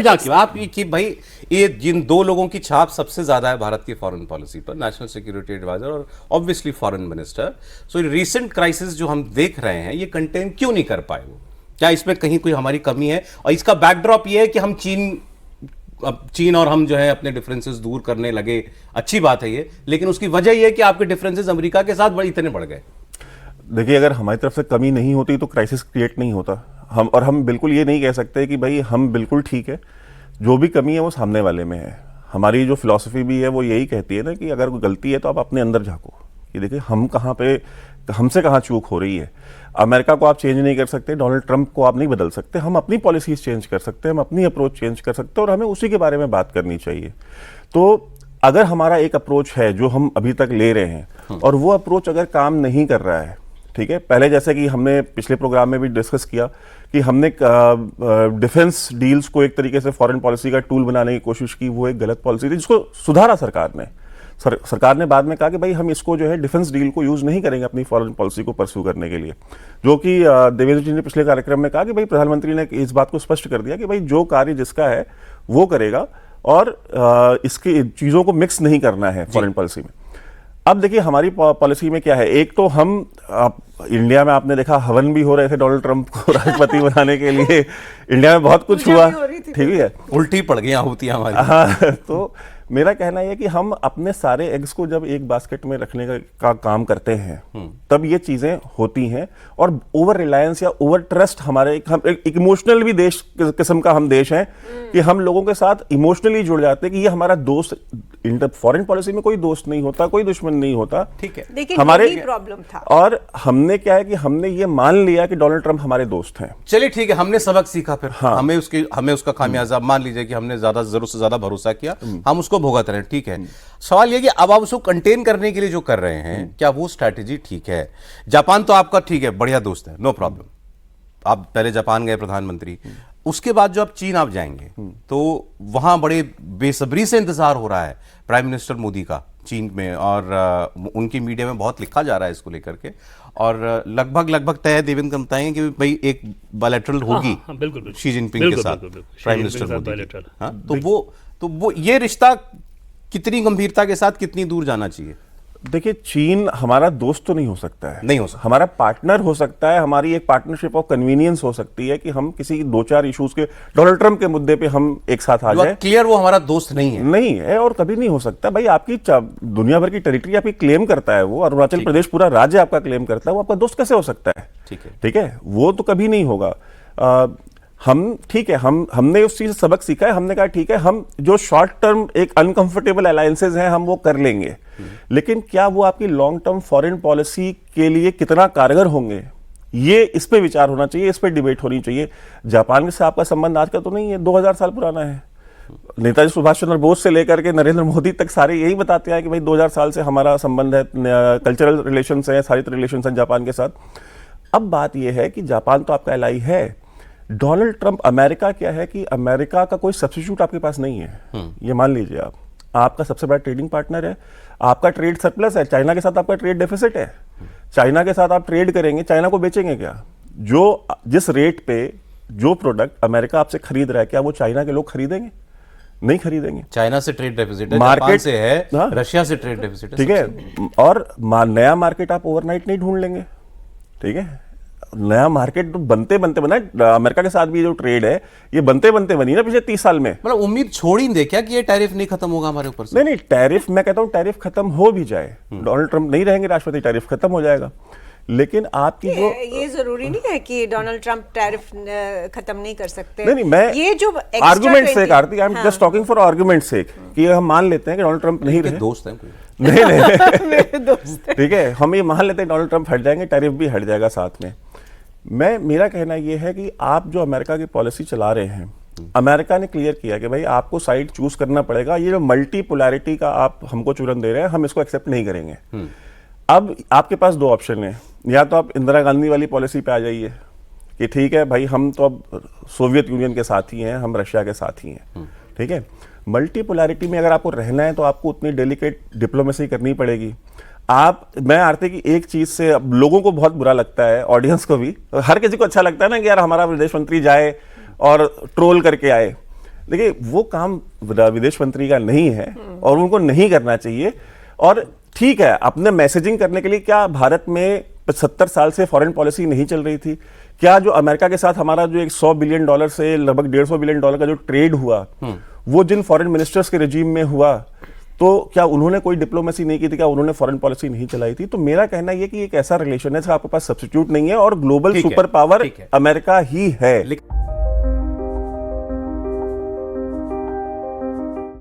मजाक की आप कि भाई ये जिन दो लोगों की छाप सबसे ज्यादा है भारत की फॉरेन पॉलिसी पर, नेशनल सिक्योरिटी एडवाइजर और obviously foreign minister, so recent crisis जो हम देख रहे हैं ये कंटेन क्यों नहीं कर पाए वो? क्या इसमें कहीं कोई हमारी कमी है? और इसका बैकड्रॉप ये है कि हम चीन और हम जो है अपने डिफरेंसेस दूर करने लगे, अच्छी बात है ये, लेकिन उसकी वजह ये है कि आपके डिफरेंसेस अमेरिका के साथ इतने बढ़ गए। देखिए, अगर हमारी तरफ से कमी नहीं होती तो क्राइसिस क्रिएट नहीं होता। हम बिल्कुल ये नहीं कह सकते कि भाई हम बिल्कुल ठीक है, जो भी कमी है वो सामने वाले में है। हमारी जो फिलॉसफी भी है वो यही कहती है ना कि अगर कोई गलती है तो आप अपने अंदर झांको कि देखिए हम कहाँ पे, हमसे कहाँ चूक हो रही है। अमेरिका को आप चेंज नहीं कर सकते, डोनाल्ड ट्रंप को आप नहीं बदल सकते, हम अपनी पॉलिसीज चेंज कर सकते हैं, हम अपनी अप्रोच चेंज कर सकते हैं और हमें उसी के बारे में बात करनी चाहिए। तो अगर हमारा एक अप्रोच है जो हम अभी तक ले रहे हैं और वो अप्रोच अगर काम नहीं कर रहा है, ठीक है, पहले जैसे कि हमने पिछले प्रोग्राम में भी डिस्कस किया कि हमने डिफेंस डील्स को एक तरीके से फॉरेन पॉलिसी का टूल बनाने की कोशिश की, वो एक गलत पॉलिसी थी जिसको सुधारा सरकार ने। सरकार ने बाद में कहा कि भाई हम इसको जो है डिफेंस डील को यूज नहीं करेंगे अपनी फॉरेन पॉलिसी को परस्यू करने के लिए, जो कि देवेंद्र जी ने पिछले कार्यक्रम में कहा कि भाई प्रधानमंत्री ने इस बात को स्पष्ट कर दिया कि भाई जो कार्य जिसका है वो करेगा और इसकी चीजों को मिक्स नहीं करना है फॉरेन पॉलिसी में। अब देखिए हमारी पॉलिसी में क्या है, एक तो हम इंडिया में आपने देखा हवन भी हो रहे थे डोनाल्ड ट्रंप को राष्ट्रपति बनाने के लिए, इंडिया में बहुत कुछ हुआ, ठीक है, उल्टी पड़ गई आहुतियां हमारी। हाँ, तो मेरा कहना यह है कि हम अपने सारे एग्स को जब एक बास्केट में रखने का काम करते हैं तब ये चीजें होती हैं। और ओवर रिलायंस या ओवर ट्रस्ट, हमारे एक इमोशनल भी देश किस्म का हम देश हैं कि हम लोगों के साथ इमोशनली जुड़ जाते हैं कि ये हमारा दोस्त। फॉरेन पॉलिसी में कोई दोस्त नहीं होता, कोई दुश्मन नहीं होता, ठीक है, लेकिन हमारे प्रॉब्लम था। और हमने क्या है कि हमने ये मान लिया कि डोनाल्ड ट्रंप हमारे दोस्त हैं। चलिए ठीक है, हमने सबक सीखा, फिर हाँ। हमें उसका खामियाजा मान लीजिए कि हमने जरूरत से ज्यादा भरोसा किया, हम उसको भुगत रहे हैं, ठीक है। सवाल ये कि अब आप उसको कंटेन करने के लिए जो कर रहे हैं, क्या वो स्ट्रैटेजी ठीक है? जापान तो आपका ठीक है, बढ़िया दोस्त है, नो प्रॉब्लम, आप पहले जापान गए प्रधानमंत्री, उसके बाद जो आप चीन आप जाएंगे तो वहां बड़े बेसब्री से इंतजार हो रहा है प्राइम मिनिस्टर मोदी का चीन में, और उनकी मीडिया में बहुत लिखा जा रहा है इसको लेकर के, और लगभग तय देवेंद्र का बताएंगे कि भाई एक बायलैटरल होगी बिल्कुल शी जिनपिंग के साथ, प्राइम मिनिस्टर मोदी। हाँ, तो वो ये रिश्ता कितनी गंभीरता के साथ कितनी दूर जाना चाहिए? देखिए, चीन हमारा दोस्त तो नहीं हो सकता है, नहीं हो सकता, हमारा पार्टनर हो सकता है, हमारी एक पार्टनरशिप ऑफ कन्वीनियंस हो सकती है कि हम किसी 2-4 इश्यूज के, डोनाल्ड ट्रंप के मुद्दे पे हम एक साथ आ जाए। क्लियर वो हमारा दोस्त नहीं है और कभी नहीं हो सकता। भाई आपकी दुनिया भर की टेरिटरी आपकी क्लेम करता है, वो अरुणाचल प्रदेश पूरा राज्य आपका क्लेम करता है, वो आपका दोस्त कैसे हो सकता है? ठीक है, वो तो कभी नहीं होगा। हम ठीक है, हमने उस चीज से सबक सीखा है, हमने कहा ठीक है, हम जो शॉर्ट टर्म एक अनकंफर्टेबल अलायंसेज हैं हम वो कर लेंगे, लेकिन क्या वो आपकी लॉन्ग टर्म फॉरेन पॉलिसी के लिए कितना कारगर होंगे, ये इस पे विचार होना चाहिए, इस पे डिबेट होनी चाहिए। जापान से आपका संबंध आज का तो नहीं है, 2000 साल पुराना है। नेताजी सुभाष चंद्र बोस से लेकर के नरेंद्र मोदी तक सारे यही बताते हैं कि भाई 2000 साल से हमारा संबंध है, कल्चरल रिलेशंस है, साहित्य रिलेशंस हैं जापान के साथ। अब बात यह है कि जापान तो आपका एलाई है, डोनाल्ड ट्रंप, अमेरिका क्या है कि अमेरिका का कोई सब्स्टिट्यूट आपके पास नहीं है, ये मान लीजिए आप, आपका सबसे बड़ा ट्रेडिंग पार्टनर है, आपका ट्रेड सरप्लस है, चाइना के साथ आपका ट्रेड डेफिसिट है, चाइना के साथ आप ट्रेड करेंगे, चाइना को बेचेंगे क्या? जिस रेट पे जो प्रोडक्ट अमेरिका आपसे खरीद रहा है, क्या वो चाइना के लोग खरीदेंगे? नहीं खरीदेंगे। चाइना से ट्रेड डेफिसिट है, जापान से है, रशिया से ट्रेड डेफिसिट है, ठीक है, और नया मार्केट आप ओवरनाइट नहीं ढूंढ लेंगे, ठीक है, नया मार्केट तो बनते बना। अमेरिका के साथ भी जो ट्रेड है ये बनते बनी ना पिछले 30 साल में। मतलब उम्मीद छोड़ ही नहीं दे क्या कि ये टैरिफ नहीं खत्म होगा हमारे ऊपर से? नहीं, टैरिफ, मैं कहता हूं टैरिफ खत्म हो भी जाए, डोनाल्ड ट्रंप नहीं रहेंगे राष्ट्रपति, टैरिफ खत्म हो जाएगा, लेकिन आपकी जो ये जरूरी नहीं है कि डोनाल्ड ट्रंप टैरिफ खत्म नहीं कर सकते। नहीं, मैं ये जो आर्गुमेंट से Aarti, I am just talking for argument से कि हम मान लेते हैं कि डोनाल्ड ट्रंप नहीं रहे, दोस्त हैं नहीं मेरे दोस्त, ठीक है, हम ये मान लेते हैं डोनाल्ड ट्रंप हट जाएंगे, टैरिफ भी हट जाएगा साथ में। मेरा कहना यह है कि आप जो अमेरिका की पॉलिसी चला रहे हैं, अमेरिका ने क्लियर किया कि भाई आपको साइड चूज करना पड़ेगा, ये जो मल्टीपोलैरिटी का आप हमको चूरन दे रहे हैं, हम इसको एक्सेप्ट नहीं करेंगे। अब आपके पास 2 ऑप्शन है, या तो आप इंदिरा गांधी वाली पॉलिसी पे आ जाइए कि ठीक है भाई हम तो अब सोवियत यूनियन के साथ ही हैं, हम रशिया के साथ ही हैं, ठीक है। मल्टीपोलैरिटी में अगर आपको रहना है तो आपको उतनी डेलिकेट डिप्लोमेसी करनी पड़ेगी। मैं आरती की एक चीज से अब लोगों को बहुत बुरा लगता है, ऑडियंस को भी, हर किसी को अच्छा लगता है ना कि यार हमारा विदेश मंत्री जाए और ट्रोल करके आए, देखिए वो काम विदेश मंत्री का नहीं है और उनको नहीं करना चाहिए। और ठीक है, अपने मैसेजिंग करने के लिए क्या भारत में 70 साल से फॉरेन पॉलिसी नहीं चल रही थी? क्या जो अमेरिका के साथ हमारा जो एक $100 बिलियन से लगभग $150 बिलियन का जो ट्रेड हुआ, वो जिन फॉरेन मिनिस्टर्स के रेजिम में हुआ, तो क्या उन्होंने कोई डिप्लोमेसी नहीं की थी? क्या उन्होंने फॉरेन पॉलिसी नहीं चलाई थी? तो मेरा कहना ये कि एक ऐसा रिलेशन है जिसका आपके पास सब्स्टिट्यूट नहीं है और ग्लोबल ठीक है, सुपर पावर ठीक है। अमेरिका ही है।